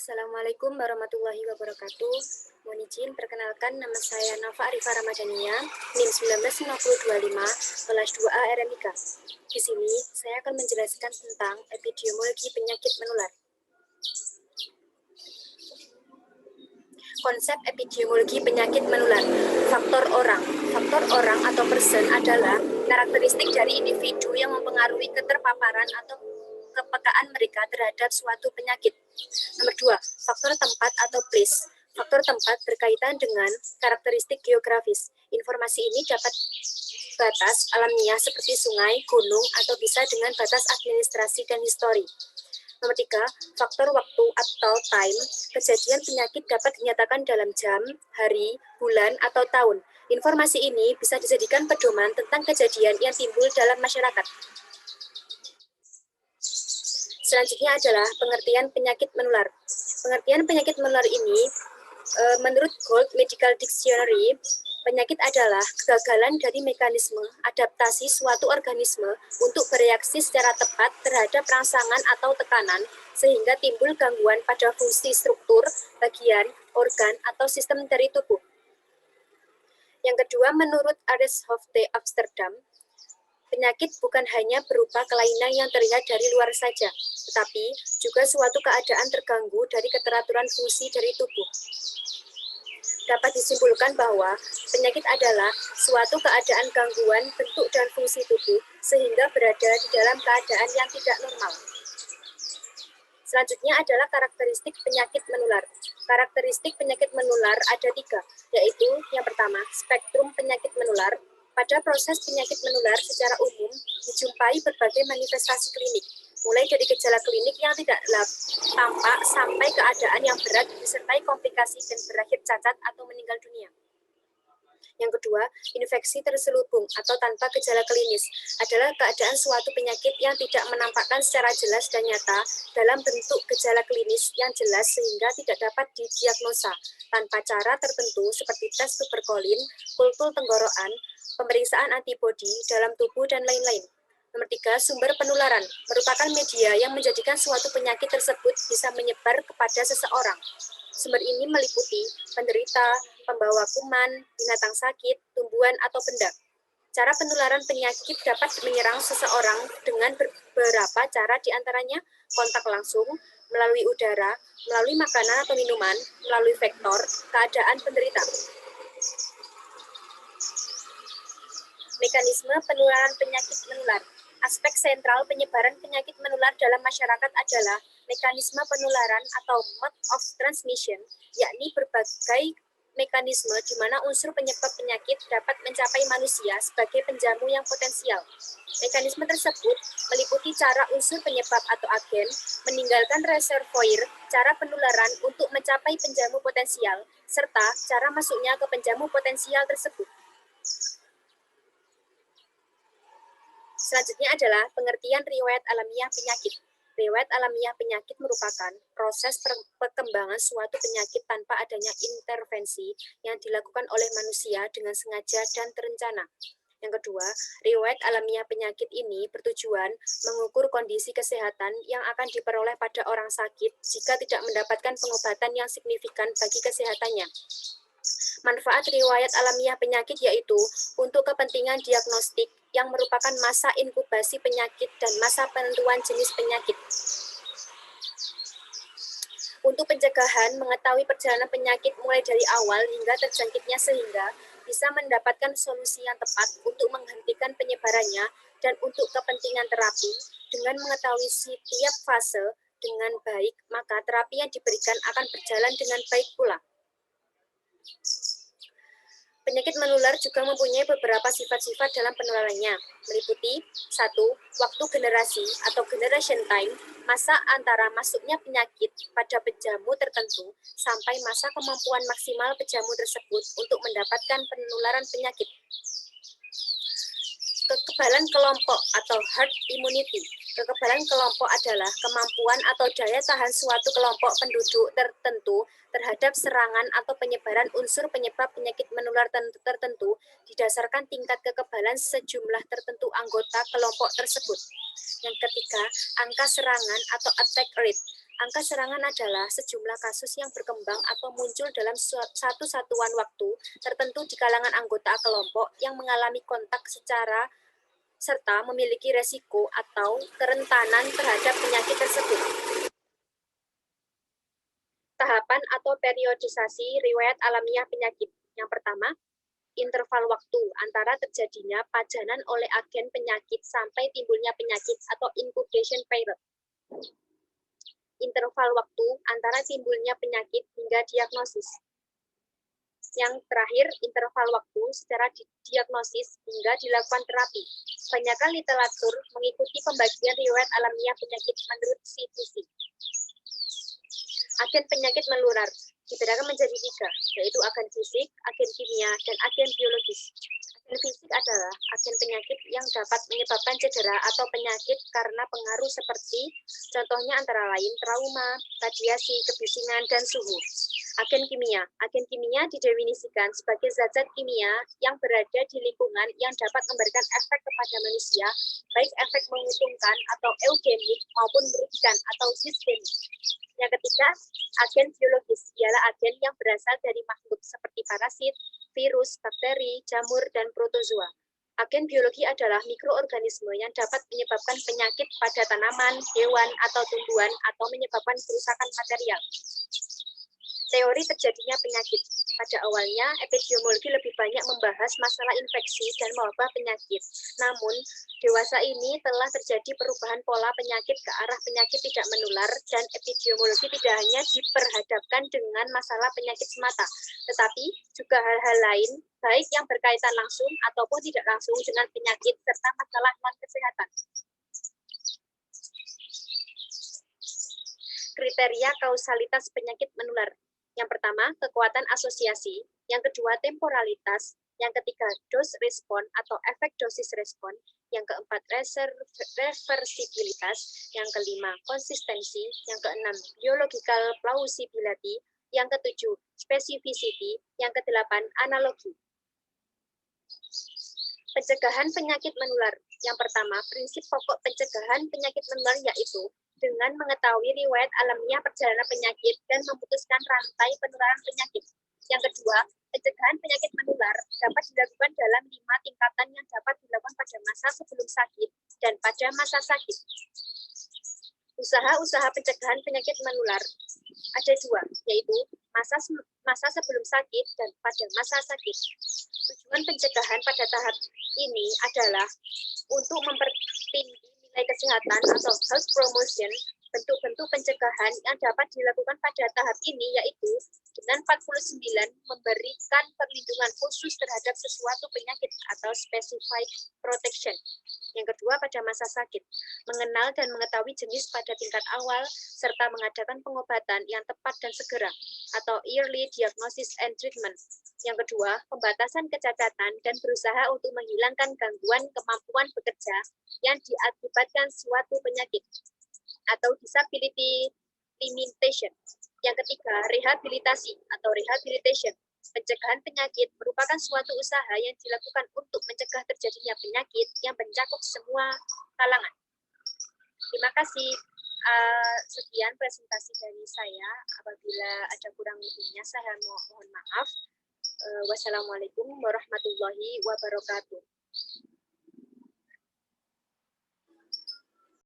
Assalamualaikum warahmatullahi wabarakatuh. Mohon izin perkenalkan, nama saya Nafa Arifah Ramadhania, NIM 199025, kelas 2A RMIK. Di sini saya akan menjelaskan tentang epidemiologi penyakit menular. Konsep epidemiologi penyakit menular. Faktor orang atau person adalah karakteristik dari individu yang mempengaruhi keterpaparan atau kepekaan mereka terhadap suatu penyakit. Nomor 2, faktor tempat atau place. Faktor tempat berkaitan dengan karakteristik geografis. Informasi ini dapat batas alamiah seperti sungai, gunung, atau bisa dengan batas administrasi dan histori. Nomor 3, faktor waktu atau time. Kejadian penyakit dapat dinyatakan dalam jam, hari, bulan, atau tahun. Informasi ini bisa dijadikan pedoman tentang kejadian yang timbul dalam masyarakat. Selanjutnya adalah pengertian penyakit menular. Pengertian penyakit menular ini, menurut Gold Medical Dictionary, penyakit adalah kegagalan dari mekanisme adaptasi suatu organisme untuk bereaksi secara tepat terhadap rangsangan atau tekanan, sehingga timbul gangguan pada fungsi struktur, bagian, organ, atau sistem dari tubuh. Yang kedua, menurut Areshoff de Amsterdam, penyakit bukan hanya berupa kelainan yang terlihat dari luar saja, tetapi juga suatu keadaan terganggu dari keteraturan fungsi dari tubuh. Dapat disimpulkan bahwa penyakit adalah suatu keadaan gangguan bentuk dan fungsi tubuh sehingga berada di dalam keadaan yang tidak normal. Selanjutnya adalah karakteristik penyakit menular. Karakteristik penyakit menular ada 3, yaitu yang pertama, spektrum penyakit menular. Pada proses penyakit menular secara umum dijumpai berbagai manifestasi klinik, mulai dari gejala klinik yang tidak tampak sampai keadaan yang berat disertai komplikasi dan berakhir cacat atau meninggal dunia. Yang kedua, infeksi terselubung atau tanpa gejala klinis adalah keadaan suatu penyakit yang tidak menampakkan secara jelas dan nyata dalam bentuk gejala klinis yang jelas sehingga tidak dapat didiagnosa tanpa cara tertentu seperti tes tuberkulin, kultur tenggorokan, pemeriksaan antibodi dalam tubuh, dan lain-lain. Nomor 3, sumber penularan merupakan media yang menjadikan suatu penyakit tersebut bisa menyebar kepada seseorang. Sumber ini meliputi penderita, pembawa kuman, binatang sakit, tumbuhan, atau benda. Cara penularan penyakit dapat menyerang seseorang dengan beberapa cara, diantaranya kontak langsung, melalui udara, melalui makanan atau minuman, melalui vektor, keadaan penderita. Mekanisme penularan penyakit menular. Aspek sentral penyebaran penyakit menular dalam masyarakat adalah mekanisme penularan atau mode of transmission, yakni berbagai mekanisme di mana unsur penyebab penyakit dapat mencapai manusia sebagai penjamu yang potensial. Mekanisme tersebut meliputi cara unsur penyebab atau agen meninggalkan reservoir, cara penularan untuk mencapai penjamu potensial, serta cara masuknya ke penjamu potensial tersebut. Selanjutnya adalah pengertian riwayat alamiah penyakit. Riwayat alamiah penyakit merupakan proses perkembangan suatu penyakit tanpa adanya intervensi yang dilakukan oleh manusia dengan sengaja dan terencana. Yang kedua, riwayat alamiah penyakit ini bertujuan mengukur kondisi kesehatan yang akan diperoleh pada orang sakit jika tidak mendapatkan pengobatan yang signifikan bagi kesehatannya. Manfaat riwayat alamiah penyakit yaitu untuk kepentingan diagnostik yang merupakan masa inkubasi penyakit dan masa penentuan jenis penyakit. Untuk pencegahan, mengetahui perjalanan penyakit mulai dari awal hingga terjangkitnya sehingga bisa mendapatkan solusi yang tepat untuk menghentikan penyebarannya dan untuk kepentingan terapi. Dengan mengetahui setiap fase dengan baik, maka terapi yang diberikan akan berjalan dengan baik pula. Penyakit menular juga mempunyai beberapa sifat-sifat dalam penularannya, meliputi 1. Waktu generasi atau generation time, masa antara masuknya penyakit pada penjamu tertentu sampai masa kemampuan maksimal penjamu tersebut untuk mendapatkan penularan penyakit. Kekebalan kelompok atau herd immunity. Kekebalan kelompok adalah kemampuan atau daya tahan suatu kelompok penduduk tertentu terhadap serangan atau penyebaran unsur penyebab penyakit menular tertentu didasarkan tingkat kekebalan sejumlah tertentu anggota kelompok tersebut. Yang ketiga, angka serangan atau attack rate. Angka serangan adalah sejumlah kasus yang berkembang atau muncul dalam satu satuan waktu tertentu di kalangan anggota kelompok yang mengalami kontak secara serta memiliki resiko atau kerentanan terhadap penyakit tersebut. Tahapan atau periodisasi riwayat alamiah penyakit. Yang pertama, interval waktu antara terjadinya pajanan oleh agen penyakit sampai timbulnya penyakit atau incubation period. Interval waktu antara timbulnya penyakit hingga diagnosis. Yang terakhir, interval waktu secara diagnosis hingga dilakukan terapi. Banyakkan literatur mengikuti pembagian riwayat alamiah penyakit menurut CDC. Agen penyakit menular dibedakan menjadi 3, yaitu agen fisik, agen kimia, dan agen biologis. Agen fisik adalah agen penyakit yang dapat menyebabkan cedera atau penyakit karena pengaruh seperti contohnya antara lain trauma, radiasi, kebisingan, dan suhu. Agen kimia didefinisikan sebagai zat-zat kimia yang berada di lingkungan yang dapat memberikan efek kepada manusia, baik efek menguntungkan atau eugenik maupun merugikan atau disgenik. Yang ketiga, agen biologis ialah agen yang berasal dari makhluk seperti parasit, virus, bakteri, jamur, dan protozoa. Agen biologi adalah mikroorganisme yang dapat menyebabkan penyakit pada tanaman, hewan, atau tumbuhan, atau menyebabkan kerusakan material. Teori terjadinya penyakit. Pada awalnya, epidemiologi lebih banyak membahas masalah infeksi dan wabah penyakit. Namun, dewasa ini telah terjadi perubahan pola penyakit ke arah penyakit tidak menular, dan epidemiologi tidak hanya diperhadapkan dengan masalah penyakit semata, tetapi juga hal-hal lain, baik yang berkaitan langsung ataupun tidak langsung dengan penyakit, serta masalah non-kesehatan. Kriteria kausalitas penyakit menular. Yang pertama, kekuatan asosiasi. Yang kedua, temporalitas. Yang ketiga, dose respon atau efek dosis respon. Yang keempat, reversibilitas. Yang kelima, konsistensi. Yang keenam, biological plausibility. Yang ketujuh, specificity. Yang kedelapan, analogi. Pencegahan penyakit menular. Yang pertama, prinsip pokok pencegahan penyakit menular yaitu dengan mengetahui riwayat alamiah perjalanan penyakit dan memutuskan rantai penularan penyakit. Yang kedua, pencegahan penyakit menular dapat dilakukan dalam 5 tingkatan yang dapat dilakukan pada masa sebelum sakit dan pada masa sakit. Usaha-usaha pencegahan penyakit menular ada 2, yaitu masa sebelum sakit dan pada masa sakit. Tujuan pencegahan pada tahap ini adalah untuk mempertinggi nilai kesehatan atau health promotion. Bentuk-bentuk pencegahan yang dapat dilakukan pada tahap ini yaitu dengan 49 memberikan perlindungan khusus terhadap sesuatu penyakit atau specified protection. Yang kedua, pada masa sakit, mengenal dan mengetahui jenis pada tingkat awal serta mengadakan pengobatan yang tepat dan segera atau early diagnosis and treatment. Yang kedua, pembatasan kecacatan dan berusaha untuk menghilangkan gangguan kemampuan bekerja yang diakibatkan suatu penyakit atau disability limitation. Yang ketiga, rehabilitasi atau rehabilitation. Pencegahan penyakit merupakan suatu usaha yang dilakukan untuk mencegah terjadinya penyakit yang mencakup semua kalangan. Terima kasih. Sekian presentasi dari saya. Apabila ada kurang lebihnya, saya mohon maaf. Wassalamualaikum warahmatullahi wabarakatuh.